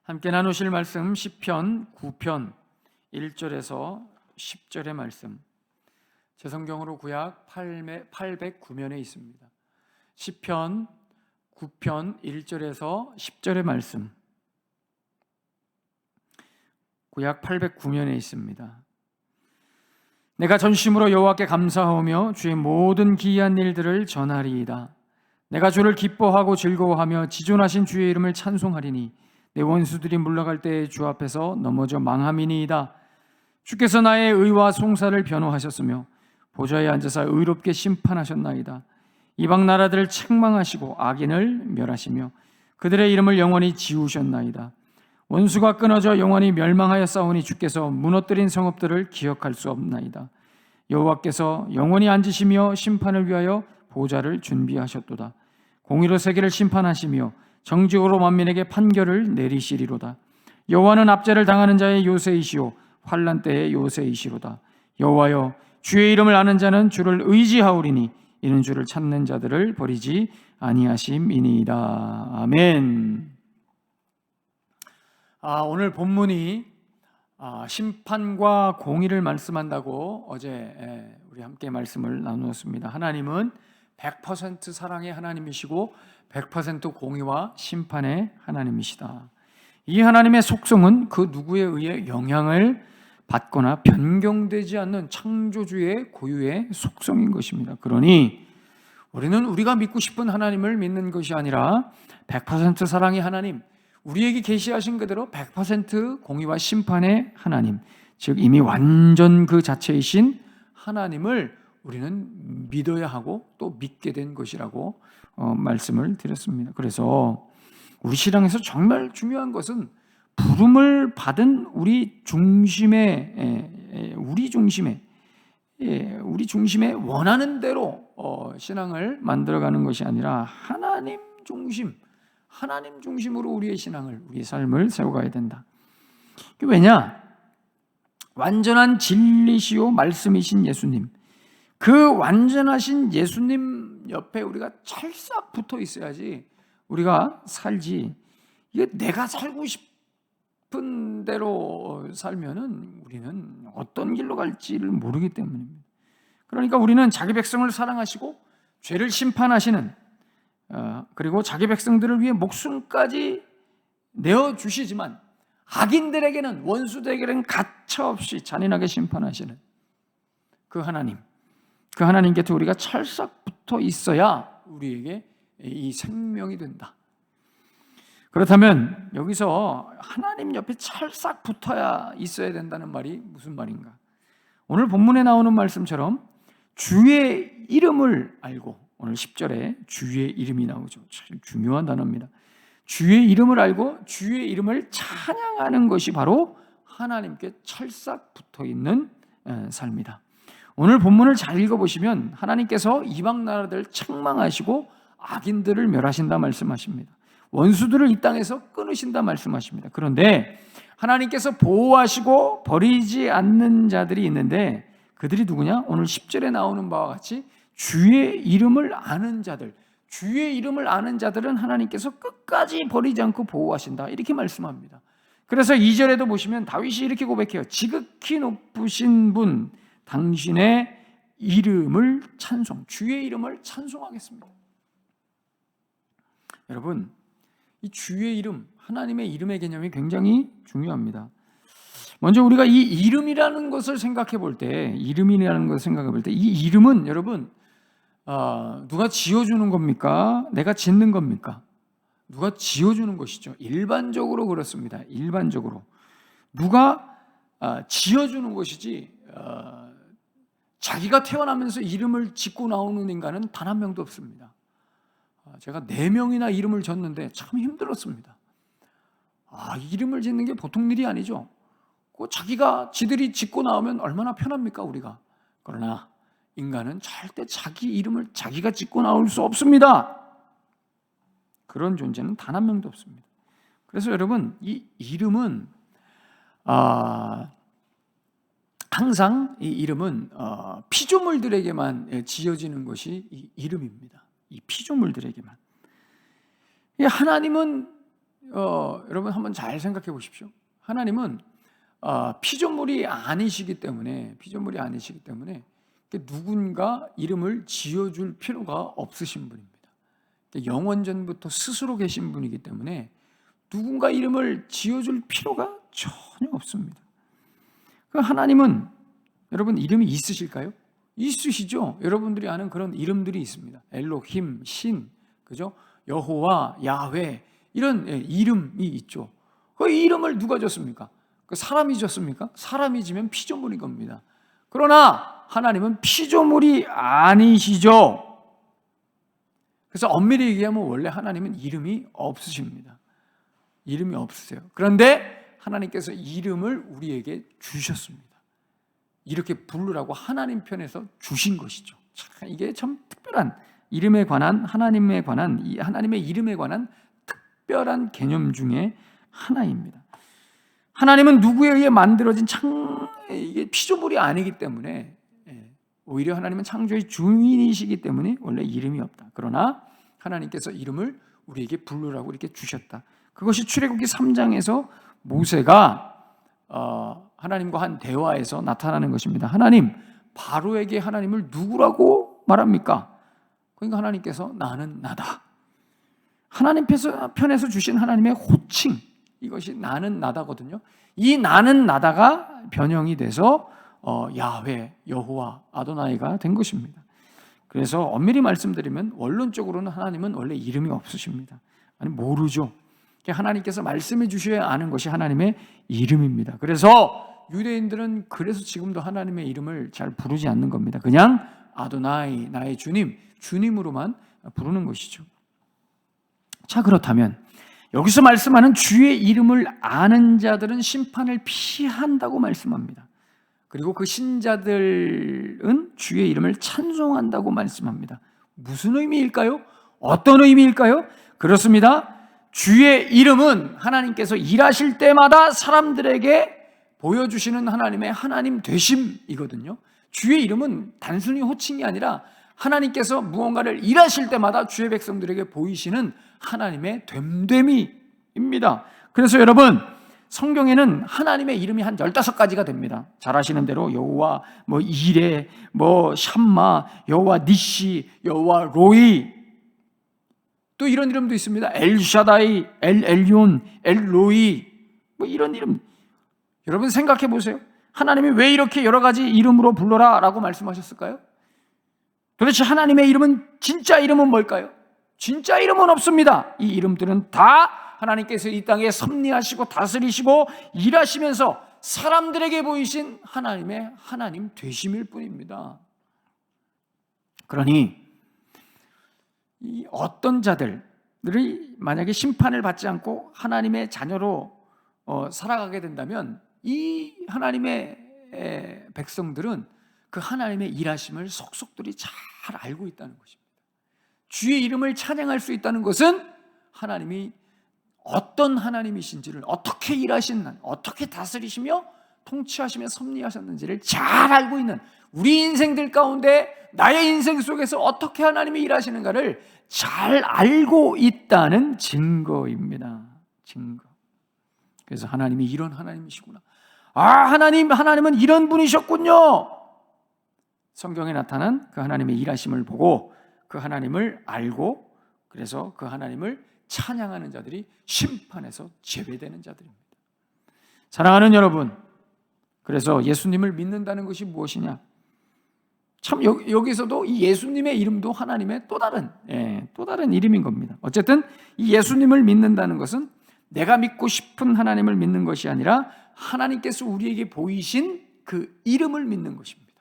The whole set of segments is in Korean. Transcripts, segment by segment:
함께 나누실 말씀 시편 9편 1절에서 10절의 말씀, 제 성경으로 구약 809면에 있습니다. 시편 9편 1절에서 10절의 말씀, 구약 809면에 있습니다. 내가 전심으로 여호와께 감사하며 주의 모든 기이한 일들을 전하리이다. 내가 주를 기뻐하고 즐거워하며 지존하신 주의 이름을 찬송하리니 내 원수들이 물러갈 때에 주 앞에서 넘어져 망함이니이다. 주께서 나의 의와 송사를 변호하셨으며 보좌에 앉아서 의롭게 심판하셨나이다. 이방 나라들을 책망하시고 악인을 멸하시며 그들의 이름을 영원히 지우셨나이다. 원수가 끊어져 영원히 멸망하였사오니 주께서 무너뜨린 성읍들을 기억할 수 없나이다. 여호와께서 영원히 앉으시며 심판을 위하여 보좌를 준비하셨도다. 공의로 세계를 심판하시며 정직으로 만민에게 판결을 내리시리로다. 여호와는 압제를 당하는 자의 요새이시오 환난 때의 요새이시로다. 여호와여, 주의 이름을 아는 자는 주를 의지하오리니 이는 주를 찾는 자들을 버리지 아니하심이니이다. 아멘. 오늘 본문이 심판과 공의를 말씀한다고 어제 우리 함께 말씀을 나누었습니다. 하나님은 100% 사랑의 하나님이시고 100% 공의와 심판의 하나님이시다. 이 하나님의 속성은 그 누구에 의해 영향을 받거나 변경되지 않는 창조주의 고유의 속성인 것입니다. 그러니 우리는 우리가 믿고 싶은 하나님을 믿는 것이 아니라 100% 사랑의 하나님, 우리에게 계시하신 그대로 100% 공의와 심판의 하나님, 즉 이미 완전 그 자체이신 하나님을 우리는 믿어야 하고 또 믿게 된 것이라고 말씀을 드렸습니다. 그래서 우리 신앙에서 정말 중요한 것은 부름을 받은 우리 중심에 원하는 대로 신앙을 만들어가는 것이 아니라 하나님 중심으로 우리의 신앙을, 우리의 삶을 세워가야 된다. 왜냐? 완전한 진리시요 말씀이신 예수님, 그 완전하신 예수님 옆에 우리가 찰싹 붙어 있어야지 우리가 살지. 이게 내가 살고 싶은 대로 살면은 우리는 어떤 길로 갈지를 모르기 때문입니다. 그러니까 우리는 자기 백성을 사랑하시고 죄를 심판하시는, 그리고 자기 백성들을 위해 목숨까지 내어주시지만 악인들에게는, 원수들에게는 가차없이 잔인하게 심판하시는 그 하나님, 그 하나님 곁에 우리가 찰싹 붙어 있어야 우리에게 이 생명이 된다. 그렇다면 여기서 하나님 옆에 찰싹 붙어야 있어야 된다는 말이 무슨 말인가? 오늘 본문에 나오는 말씀처럼 주의 이름을 알고, 오늘 10절에 주의 이름이 나오죠. 참 중요한 단어입니다. 주의 이름을 알고 주의 이름을 찬양하는 것이 바로 하나님께 찰싹 붙어 있는 삶이다. 오늘 본문을 잘 읽어보시면 하나님께서 이방 나라들을 책망하시고 악인들을 멸하신다 말씀하십니다. 원수들을 이 땅에서 끊으신다 말씀하십니다. 그런데 하나님께서 보호하시고 버리지 않는 자들이 있는데 그들이 누구냐? 오늘 10절에 나오는 바와 같이 주의 이름을 아는 자들, 주의 이름을 아는 자들은 하나님께서 끝까지 버리지 않고 보호하신다, 이렇게 말씀합니다. 그래서 2절에도 보시면 다윗이 이렇게 고백해요. 지극히 높으신 분, 당신의 이름을 찬송, 주의 이름을 찬송하겠습니다. 여러분, 이 주의 이름, 하나님의 이름의 개념이 굉장히 중요합니다. 먼저 우리가 이 이름이라는 것을 생각해 볼 때, 이 이름은 여러분, 누가 지어주는 겁니까? 내가 짓는 겁니까? 누가 지어주는 것이죠. 일반적으로 그렇습니다. 일반적으로 누가 지어주는 것이지 자기가 태어나면서 이름을 짓고 나오는 인간은 단 한 명도 없습니다. 제가 4명이나 이름을 졌는데 참 힘들었습니다. 이름을 짓는 게 보통 일이 아니죠. 지들이 짓고 나오면 얼마나 편합니까, 우리가. 그러나 인간은 절대 자기 이름을 자기가 짓고 나올 수 없습니다. 그런 존재는 단 한 명도 없습니다. 그래서 여러분, 이 이름은 항상 이 이름은 피조물들에게만 지어지는 것이 이 이름입니다. 이 피조물들에게만. 하나님은 여러분 한번 잘 생각해 보십시오. 하나님은 피조물이 아니시기 때문에 누군가 이름을 지어줄 필요가 없으신 분입니다. 영원전부터 스스로 계신 분이기 때문에 누군가 이름을 지어줄 필요가 전혀 없습니다. 그 하나님은 여러분 이름이 있으실까요? 있으시죠. 여러분들이 아는 그런 이름들이 있습니다. 엘로힘, 신, 그죠? 여호와, 야훼 이런 이름이 있죠. 그 이름을 누가 줬습니까? 그 사람이 줬습니까? 사람이 지면 피조물인 겁니다. 그러나 하나님은 피조물이 아니시죠. 그래서 엄밀히 얘기하면 원래 하나님은 이름이 없으십니다. 이름이 없으세요. 그런데 하나님께서 이름을 우리에게 주셨습니다. 이렇게 부르라고 하나님 편에서 주신 것이죠. 이게 참 특별한 이름에 관한 하나님의 이름에 관한 특별한 개념 중에 하나입니다. 하나님은 누구에 의해 만들어진 이게 피조물이 아니기 때문에 오히려 하나님은 창조의 주인이시기 때문에 원래 이름이 없다. 그러나 하나님께서 이름을 우리에게 부르라고 이렇게 주셨다. 그것이 출애굽기 3장에서 모세가 하나님과 한 대화에서 나타나는 것입니다. 하나님, 바로에게 하나님을 누구라고 말합니까? 그러니까 하나님께서 나는 나다. 하나님 편에서 주신 하나님의 호칭, 이것이 나는 나다거든요. 이 나는 나다가 변형이 돼서 야훼, 여호와, 아도나이가 된 것입니다. 그래서 엄밀히 말씀드리면 원론적으로는 하나님은 원래 이름이 없으십니다. 아니 모르죠. 하나님께서 말씀해 주셔야 아는 것이 하나님의 이름입니다. 그래서 유대인들은 그래서 지금도 하나님의 이름을 잘 부르지 않는 겁니다. 그냥 아도나이, 나의 주님, 주님으로만 부르는 것이죠. 자, 그렇다면 여기서 말씀하는 주의 이름을 아는 자들은 심판을 피한다고 말씀합니다. 그리고 그 신자들은 주의 이름을 찬송한다고 말씀합니다. 무슨 의미일까요? 어떤 의미일까요? 그렇습니다. 주의 이름은 하나님께서 일하실 때마다 사람들에게 보여주시는 하나님의 하나님 되심이거든요. 주의 이름은 단순히 호칭이 아니라 하나님께서 무언가를 일하실 때마다 주의 백성들에게 보이시는 하나님의 됨됨이입니다. 그래서 여러분, 성경에는 하나님의 이름이 한 15가지가 됩니다. 잘 아시는 대로 여호와, 이레, 샴마, 여호와 니시, 여호와 로이, 또 이런 이름도 있습니다. 엘샤다이, 엘yon, 엘로이, 이런 이름. 여러분 생각해 보세요. 하나님이 왜 이렇게 여러 가지 이름으로 불러라 라고 말씀하셨을까요? 도대체 하나님의 이름은, 진짜 이름은 뭘까요? 진짜 이름은 없습니다. 이 이름들은 다 하나님께서 이 땅에 섭리하시고 다스리시고 일하시면서 사람들에게 보이신 하나님의 하나님 되심일 뿐입니다. 그러니 이 어떤 자들이 만약에 심판을 받지 않고 하나님의 자녀로 살아가게 된다면 이 하나님의 백성들은 그 하나님의 일하심을 속속들이 잘 알고 있다는 것입니다. 주의 이름을 찬양할 수 있다는 것은 하나님이 어떤 하나님이신지를, 어떻게 일하시는, 어떻게 다스리시며 통치하시며 섭리하셨는지를 잘 알고 있는, 우리 인생들 가운데 나의 인생 속에서 어떻게 하나님이 일하시는가를 잘 알고 있다는 증거입니다. 증거. 그래서 하나님이 이런 하나님이시구나. 하나님은 이런 분이셨군요. 성경에 나타난 그 하나님의 일하심을 보고 그 하나님을 알고, 그래서 그 하나님을 찬양하는 자들이 심판에서 제외되는 자들입니다. 사랑하는 여러분, 그래서 예수님을 믿는다는 것이 무엇이냐? 참 여기서도 이 예수님의 이름도 하나님의 또 다른 이름인 겁니다. 어쨌든 이 예수님을 믿는다는 것은 내가 믿고 싶은 하나님을 믿는 것이 아니라 하나님께서 우리에게 보이신 그 이름을 믿는 것입니다.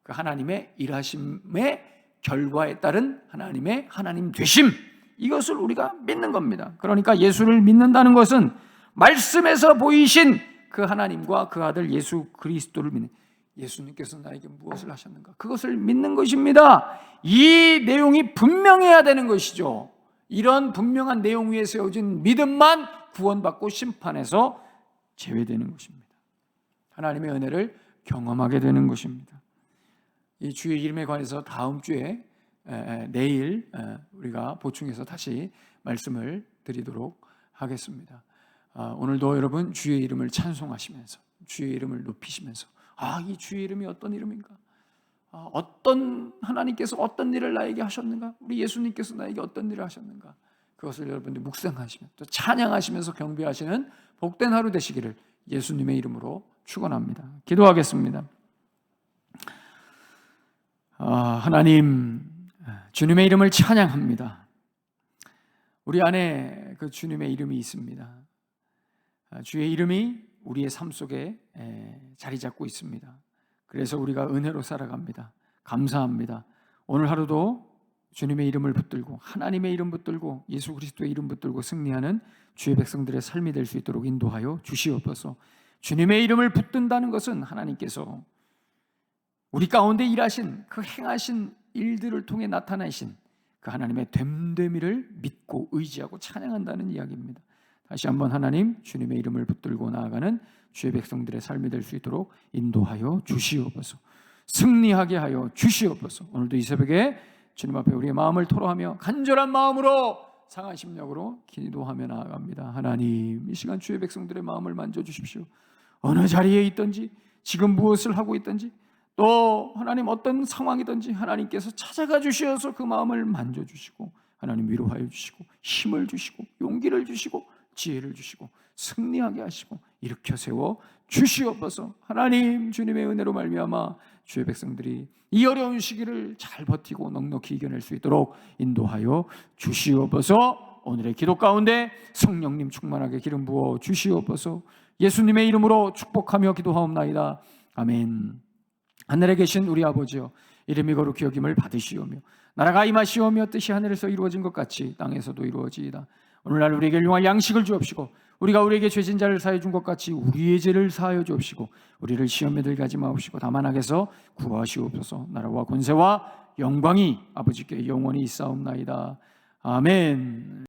그 하나님의 일하심의 결과에 따른 하나님의 하나님 되심, 이것을 우리가 믿는 겁니다. 그러니까 예수를 믿는다는 것은 말씀에서 보이신 그 하나님과 그 아들 예수 그리스도를 믿는, 예수님께서 나에게 무엇을 하셨는가, 그것을 믿는 것입니다. 이 내용이 분명해야 되는 것이죠. 이런 분명한 내용 위에 세워진 믿음만 구원받고 심판에서 제외되는 것입니다. 하나님의 은혜를 경험하게 되는 것입니다. 이 주의 이름에 관해서 다음 주에 내일 우리가 보충해서 다시 말씀을 드리도록 하겠습니다. 오늘도 여러분 주의 이름을 찬송하시면서 주의 이름을 높이시면서 이 주의 이름이 어떤 이름인가? 어떤 하나님께서 어떤 일을 나에게 하셨는가? 우리 예수님께서 나에게 어떤 일을 하셨는가? 그것을 여러분들 묵상하시면 또 찬양하시면서 경배하시는 복된 하루 되시기를 예수님의 이름으로 축원합니다. 기도하겠습니다. 하나님, 주님의 이름을 찬양합니다. 우리 안에 그 주님의 이름이 있습니다. 주의 이름이 우리의 삶 속에 자리 잡고 있습니다. 그래서 우리가 은혜로 살아갑니다. 감사합니다. 오늘 하루도 주님의 이름을 붙들고 하나님의 이름 붙들고 예수 그리스도의 이름 붙들고 승리하는 주의 백성들의 삶이 될 수 있도록 인도하여 주시옵소서. 주님의 이름을 붙든다는 것은 하나님께서 우리 가운데 일하신 그 행하신 일들을 통해 나타나신 그 하나님의 됨됨이를 믿고 의지하고 찬양한다는 이야기입니다. 다시 한번 하나님 주님의 이름을 붙들고 나아가는 주의 백성들의 삶이 될 수 있도록 인도하여 주시옵소서. 승리하게 하여 주시옵소서. 오늘도 이 새벽에 주님 앞에 우리의 마음을 토로하며 간절한 마음으로 상한 심령으로 기도하며 나아갑니다. 하나님, 이 시간 주의 백성들의 마음을 만져주십시오. 어느 자리에 있든지 지금 무엇을 하고 있든지 또 하나님 어떤 상황이든지 하나님께서 찾아가 주셔서 그 마음을 만져주시고 하나님 위로하여 주시고 힘을 주시고 용기를 주시고 지혜를 주시고 승리하게 하시고 일으켜 세워 주시옵소서. 하나님 주님의 은혜로 말미암아 주의 백성들이 이 어려운 시기를 잘 버티고 넉넉히 이겨낼 수 있도록 인도하여 주시옵소서. 오늘의 기도 가운데 성령님 충만하게 기름 부어 주시옵소서. 예수님의 이름으로 축복하며 기도하옵나이다. 아멘. 하늘에 계신 우리 아버지여, 이름이 거룩히 여김을 받으시오며 나라가 임하시오며 뜻이 하늘에서 이루어진 것 같이 땅에서도 이루어지이다. 오늘날 우리에게 일용할 양식을 주옵시고 우리가 우리에게 죄진 자를 사해 준 것 같이 우리의 죄를 사하여 주옵시고 우리를 시험에 들게 하지 마옵시고 다만 악에서 구하시옵소서. 나라와 권세와 영광이 아버지께 영원히 있사옵나이다. 아멘.